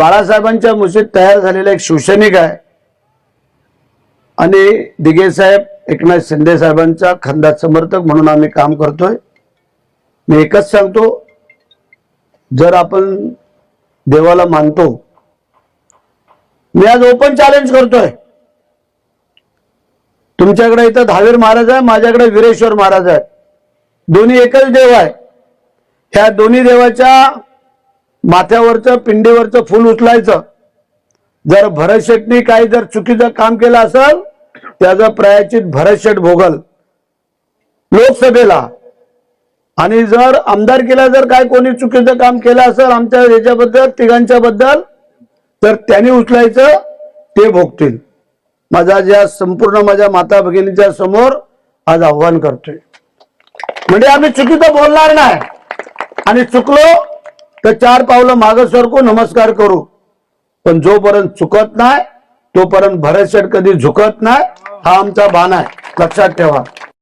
बाळासाहेबांच्या मुशीत तयार झालेला एक शिवसैनिक आहे आणि दिघे साहेब एकनाथ शिंदे साहेबांचा खंदा समर्थक म्हणून आम्ही काम करतोय। मी एकच सांगतो, जर आपण देवाला मानतो, मी आज ओपन चॅलेंज करतोय, तुमच्याकडे इथं दहावीर महाराज आहे, माझ्याकडे वीरेश्वर महाराज आहे, दोन्ही एकच देव आहे। ह्या दोन्ही देवाच्या माथ्यावरचं पिंडीवरचं फुल उचलायचं। जर भरत शेटनी काही जर चुकीचं काम केलं असेल त्याचं प्रायश्चित भरत शेट भोगल लोकसभेला, आणि जर आमदारकीला जर काय कोणी चुकीचं काम केलं असेल आमच्या याच्याबद्दल तिघांच्या बद्दल तर त्यांनी उचलायचं, ते भोगतील। माझ्या संपूर्ण माझ्या माता भगिनीच्या समोर आज आव्हान करतोय, म्हणजे आम्ही चुकीचं बोलणार नाही, आणि चुकलो तर 4 पावलं मागे सरकू नमस्कार करू, पण जोपर्यंत चुकत नाही तोपर्यंत भरत शेट कधी झुकत नाही, हा आमचा बाण आहे, लक्षात ठेवा।